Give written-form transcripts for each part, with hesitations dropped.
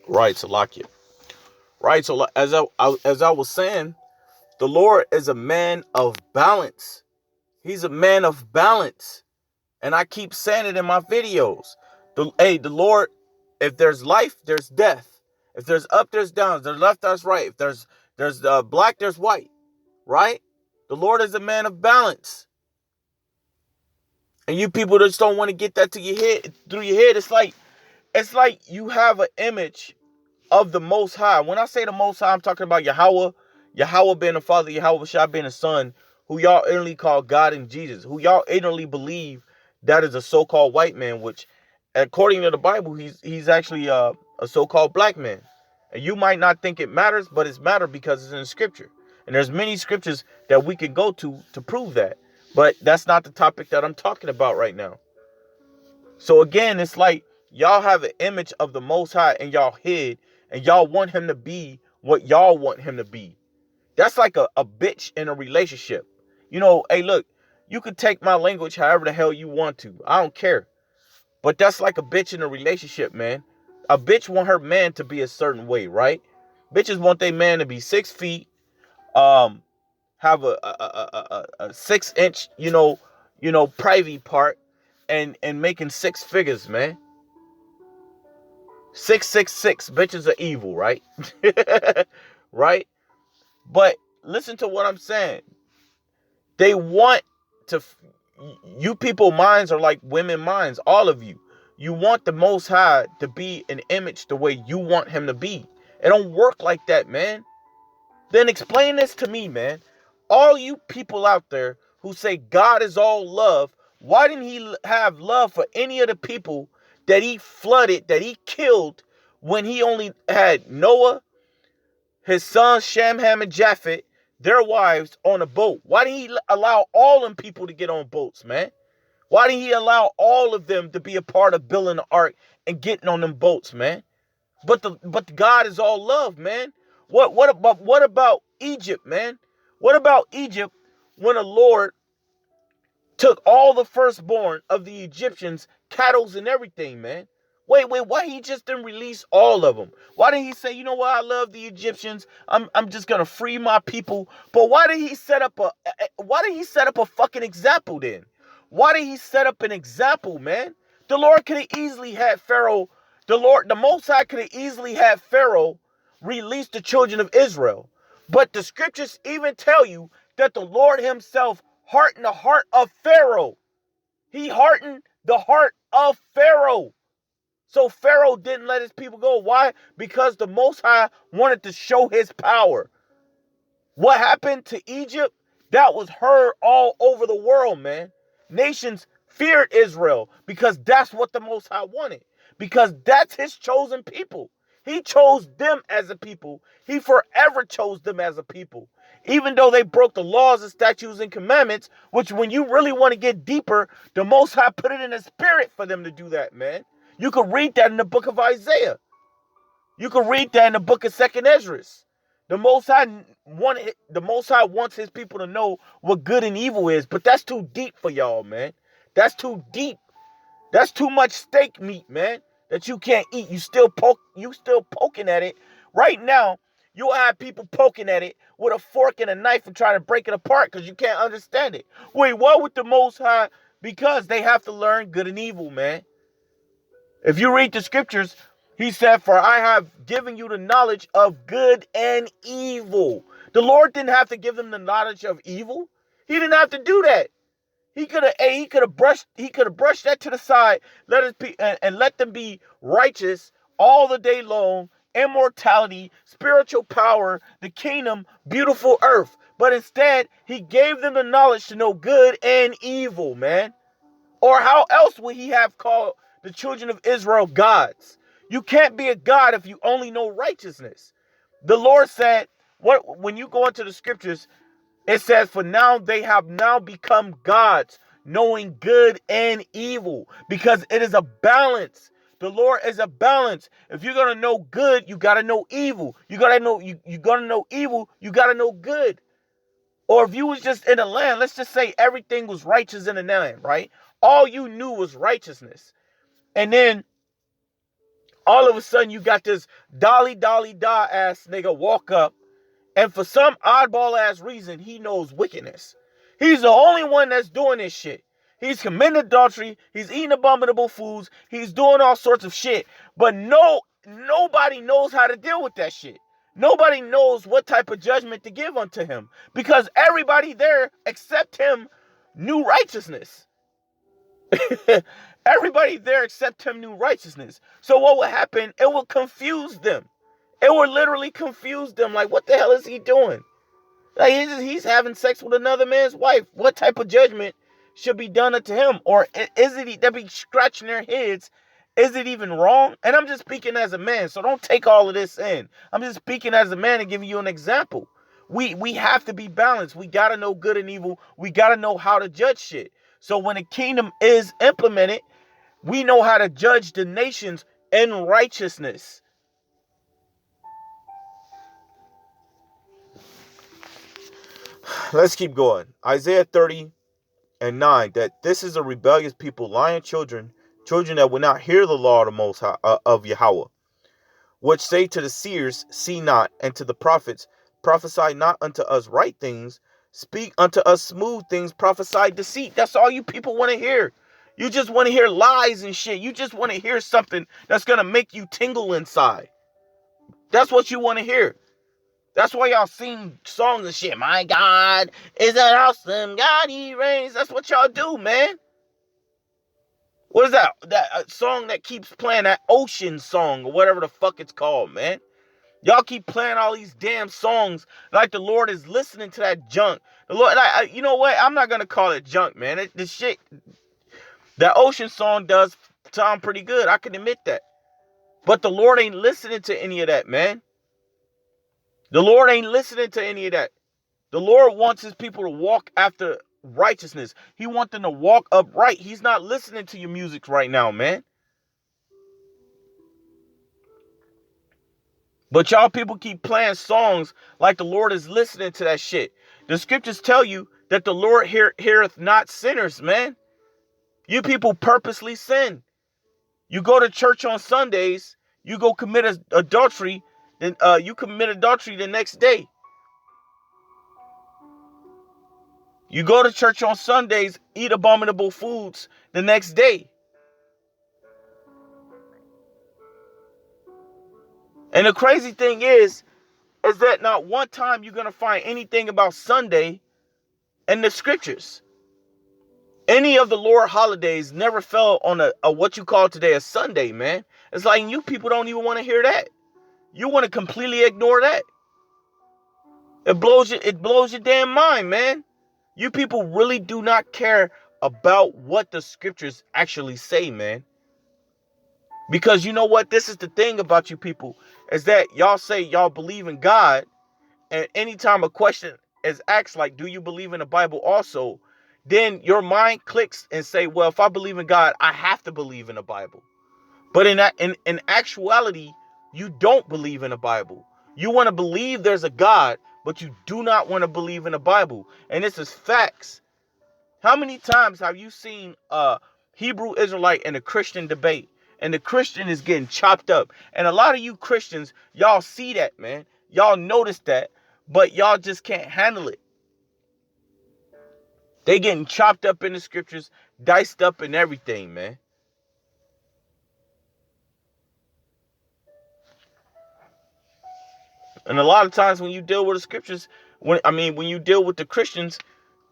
Right, Salakia. Right, so as I was saying, the Lord is a man of balance. He's a man of balance. And I keep saying it in my videos. The Lord, if there's life, there's death. If there's up, there's down. If there's left, there's right. If there's black, there's white. Right? The Lord is a man of balance. And you people just don't want to get that to your head, through your head. It's like you have an image of the Most High. When I say the Most High, I'm talking about Yahweh being the Father, Yahweh Shai being the Son, who y'all inwardly call God and Jesus, who y'all inwardly believe that is a so-called white man, which, according to the Bible, he's actually a so-called black man. And you might not think it matters, but it's matter because it's in Scripture. And there's many scriptures that we can go to prove that. But that's not the topic that I'm talking about right now. So again, it's like y'all have an image of the Most High in y'all head, and y'all want him to be what y'all want him to be. That's like a bitch in a relationship. Hey, look, you can take my language however the hell you want to. I don't care. But that's like a bitch in a relationship, man. A bitch want her man to be a certain way, right? Bitches want their man to be 6 feet, have a 6 inch, private part, and making six figures, man. 666 bitches are evil, right? Right? But listen to what I'm saying. They want to, you people minds are like women minds, all of you. You want the Most High to be an image the way you want him to be. It don't work like that, man. Then explain this to me, man. All you people out there who say God is all love, why didn't he have love for any of the people that he flooded, that he killed, when he only had Noah, his sons Shem, Ham, and Japheth, their wives, on a boat? Why didn't he allow all them people to get on boats, man? Why didn't he allow all of them to be a part of building the ark and getting on them boats, man? But God is all love, man. What about Egypt, man? What about Egypt when the Lord took all the firstborn of the Egyptians, cattle and everything, man? Wait, why he just didn't release all of them? Why didn't he say, you know what, I love the Egyptians, I'm just gonna free my people? But why did he set up a fucking example then? Why did he set up an example, man? The Lord could have easily had Pharaoh, the Most High could have easily had Pharaoh release the children of Israel. But the scriptures even tell you that the Lord himself hardened the heart of Pharaoh. He hardened the heart of Pharaoh. So Pharaoh didn't let his people go. Why? Because the Most High wanted to show his power. What happened to Egypt? That was heard all over the world, man. Nations feared Israel because that's what the Most High wanted. Because that's his chosen people. He chose them as a people. He forever chose them as a people. Even though they broke the laws and statutes and commandments, which when you really want to get deeper, the Most High put it in the spirit for them to do that, man. You can read that in the book of Isaiah. You can read that in the book of 2nd Ezra. The Most High wants his people to know what good and evil is, but that's too deep for y'all, man. That's too deep. That's too much steak meat, man, that you can't eat. You still poking at it. Right now, you'll have people poking at it with a fork and a knife and trying to break it apart because you can't understand it. Wait, what with the Most High? Because they have to learn good and evil, man. If you read the scriptures, he said, for I have given you the knowledge of good and evil. The Lord didn't have to give them the knowledge of evil. He didn't have to do that. He could have brushed that to the side, let them be righteous all the day long, immortality, spiritual power, the kingdom, beautiful earth. But instead, he gave them the knowledge to know good and evil, man. Or how else would he have called the children of Israel gods? You can't be a god if you only know righteousness. The Lord said, when you go into the scriptures, it says, for now they have now become gods, knowing good and evil, because it is a balance. The Lord is a balance. If you're going to know good, you got to know evil. You got to know evil, you got to know good. Or if you was just in a land, let's just say everything was righteous in the land, right? All you knew was righteousness. And then all of a sudden you got this dolly da ass nigga walk up, and for some oddball ass reason, he knows wickedness. He's the only one that's doing this shit. He's committing adultery. He's eating abominable foods. He's doing all sorts of shit. But nobody knows how to deal with that shit. Nobody knows what type of judgment to give unto him, because everybody there except him knew righteousness. Everybody there except him knew righteousness. So what would happen? It would confuse them. It would literally confuse them. Like, what the hell is he doing? Like, he's having sex with another man's wife. What type of judgment should be done unto him? Or is it, they'll be scratching their heads, is it even wrong? And I'm just speaking as a man, so don't take all of this in. I'm just speaking as a man and giving you an example. We have to be balanced. We got to know good and evil. We got to know how to judge shit. So when the kingdom is implemented, we know how to judge the nations in righteousness. Let's keep going. Isaiah 30:9, that this is a rebellious people, lying children that will not hear the law of the Most High, of Yahweh, which say to the seers, see not, and to the prophets, prophesy not unto us right things, speak unto us smooth things, prophesy deceit. That's all you people want to hear. You just want to hear lies and shit. You just want to hear something that's going to make you tingle inside. That's what you want to hear. That's why y'all sing songs and shit. My God is an awesome God, he reigns. That's what y'all do, man. What is that? That song that keeps playing, that ocean song or whatever the fuck it's called, man. Y'all keep playing all these damn songs like the Lord is listening to that junk. The Lord, you know what? I'm not gonna call it junk, man. The shit, that ocean song does sound pretty good. I can admit that. But the Lord ain't listening to any of that, man. The Lord ain't listening to any of that. The Lord wants his people to walk after righteousness. He wants them to walk upright. He's not listening to your music right now, man. But y'all people keep playing songs like the Lord is listening to that shit. The scriptures tell you that the Lord heareth not sinners, man. You people purposely sin. You go to church on Sundays, you go commit adultery, then you commit adultery the next day. You go to church on Sundays, eat abominable foods the next day. And the crazy thing is that not one time you're going to find anything about Sunday in the scriptures. Any of the Lord holidays never fell on a what you call today a Sunday, man. It's like you people don't even want to hear that. You want to completely ignore that. It blows your damn mind, man. You people really do not care about what the scriptures actually say, man. Because you know what? This is the thing about you people, is that y'all say y'all believe in God, and anytime a question is asked like, do you believe in the Bible also? Then your mind clicks and say, well, if I believe in God, I have to believe in the Bible. But in actuality, you don't believe in the Bible. You want to believe there's a God, but you do not want to believe in the Bible. And this is facts. How many times have you seen a Hebrew Israelite in a Christian debate, and the Christian is getting chopped up? And a lot of you Christians, y'all see that, man. Y'all notice that, but y'all just can't handle it. They getting chopped up in the scriptures, diced up in everything, man. And a lot of times when you deal with the scriptures, when you deal with the Christians,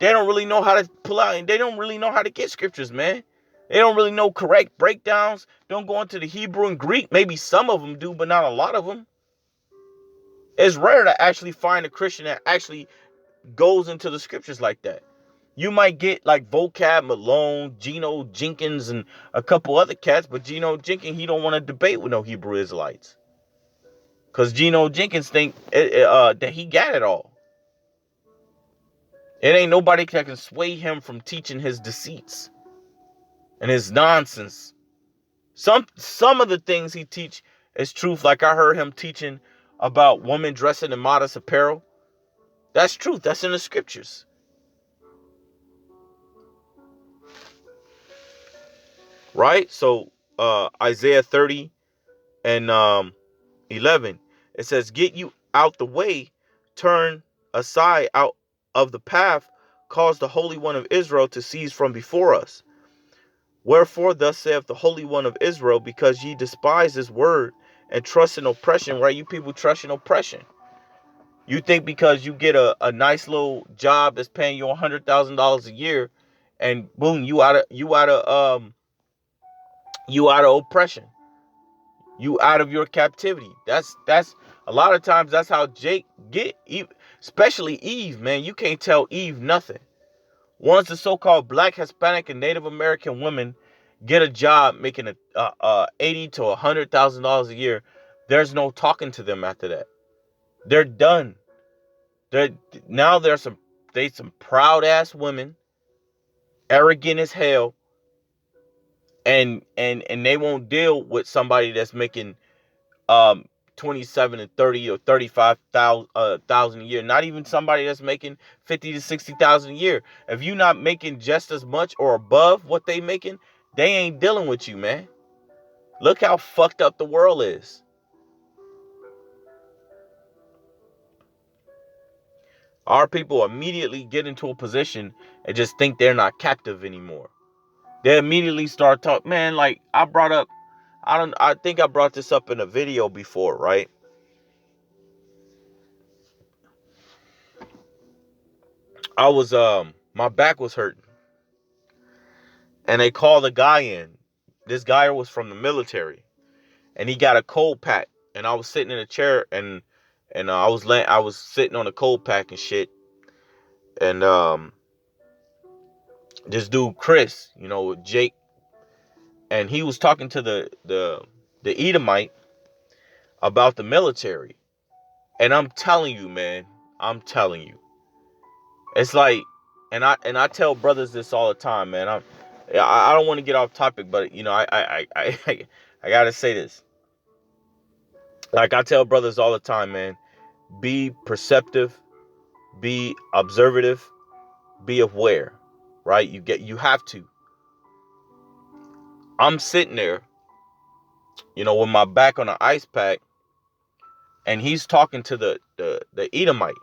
they don't really know how to pull out, and they don't really know how to get scriptures, man. They don't really know correct breakdowns. Don't go into the Hebrew and Greek. Maybe some of them do, but not a lot of them. It's rare to actually find a Christian that actually goes into the scriptures like that. You might get like Vocab Malone, Geno Jenkins, and a couple other cats, but Geno Jenkins, he don't want to debate with no Hebrew Israelites. Because Geno Jenkins think that he got it all. It ain't nobody that can sway him from teaching his deceits and his nonsense. Some of the things he teach is truth. Like I heard him teaching about women dressing in modest apparel. That's truth. That's in the scriptures. Right? So Isaiah 30 And 11, it says, get you out the way, turn aside out of the path, cause the Holy One of Israel to cease from before us. Wherefore thus saith the Holy One of Israel, because ye despise his word and trust in oppression, right? You people trust in oppression. You think because you get a nice little job that's paying you $100,000 a year, and boom, you out of oppression. You out of your captivity. That's a lot of times that's how Jake get, especially Eve, man. You can't tell Eve nothing. Once the so-called Black, Hispanic, and Native American women get a job making $80,000 to $100,000 a year, there's no talking to them after that. They're done. They're some proud ass women, arrogant as hell, and they won't deal with somebody that's making 27 and 30 or 35,000 a year. Not even somebody that's making 50 to 60,000 a year. If you're not making just as much or above what they making, they ain't dealing with you, man. Look how fucked up the world is. Our people immediately get into a position and just think they're not captive anymore. They immediately start talking, man. Like I think I brought this up in a video before, right? I was my back was hurting, and they called a guy in. This guy was from the military, and he got a cold pack. And I was sitting in a chair, and I was sitting on a cold pack and shit. And this dude Chris, Jake, and he was talking to the Edomite about the military. And I'm telling you, man, it's like, and I tell brothers this all the time, man. I don't want to get off topic, but I gotta say this. Like I tell brothers all the time, man, be perceptive, be observative, be aware, right? You have to. I'm sitting there, with my back on the ice pack, and he's talking to the Edomite.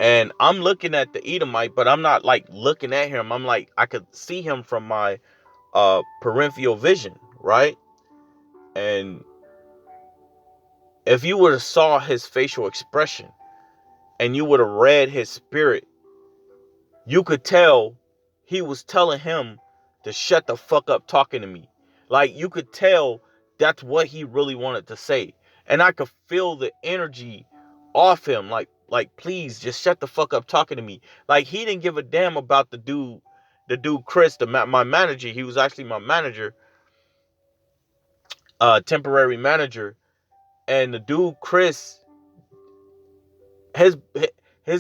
And I'm looking at the Edomite, but I'm not like looking at him. I'm like, I could see him from my peripheral vision, right? And if you would have saw his facial expression and you would have read his spirit, you could tell he was telling him to shut the fuck up talking to me. Like you could tell that's what he really wanted to say. And I could feel the energy off him. Like please just shut the fuck up talking to me. Like he didn't give a damn about the dude Chris, my manager. He was actually my manager, temporary manager. And the dude Chris, his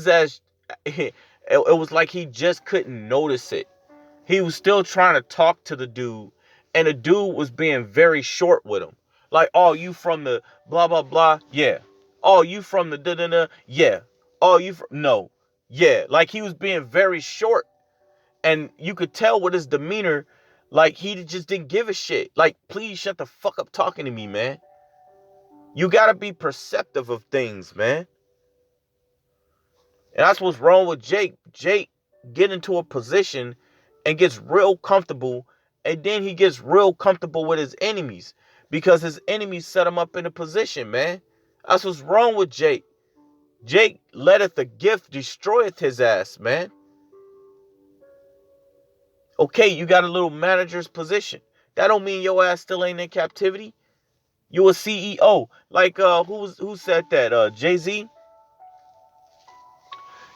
ass, it was like he just couldn't notice it. He was still trying to talk to the dude, and the dude was being very short with him. Like, oh, you from the blah blah blah? Yeah. Oh, you from the da da da? Yeah. Oh, you from no? Yeah. Like he was being very short, and you could tell with his demeanor, like he just didn't give a shit. Like, please shut the fuck up talking to me, man. You gotta be perceptive of things, man. And that's what's wrong with Jake. Jake get into a position and gets real comfortable, and then he gets real comfortable with his enemies because his enemies set him up in a position, man. That's what's wrong with Jake. Jake letteth the gift destroyeth his ass, man. Okay, you got a little manager's position. That don't mean your ass still ain't in captivity. You a CEO. Like who said that? Jay-Z?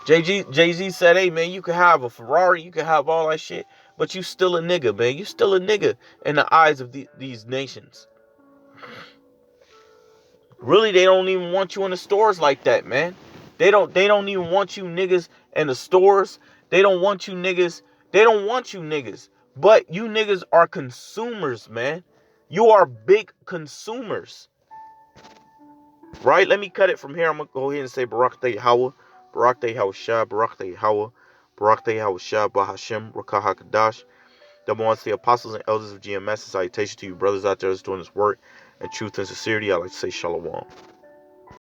Jay-Z said, hey, man, you can have a Ferrari, you can have all that shit, but you still a nigga, man. You still a nigga in the eyes of these nations. Really, they don't even want you in the stores like that, man. They don't even want you niggas in the stores. They don't want you niggas. They don't want you niggas. But you niggas are consumers, man. You are big consumers. Right? Let me cut it from here. I'm going to go ahead and say Barak Day Hawa. Barak Day Hawa Shah. Barak Day Hawa. Barak Day Hawa Shah. Bahashem. Rakah HaKadash. Double one to the apostles and elders of GMS. And salutation to you brothers out there that's doing this work. and truth and sincerity, I like to say shalom.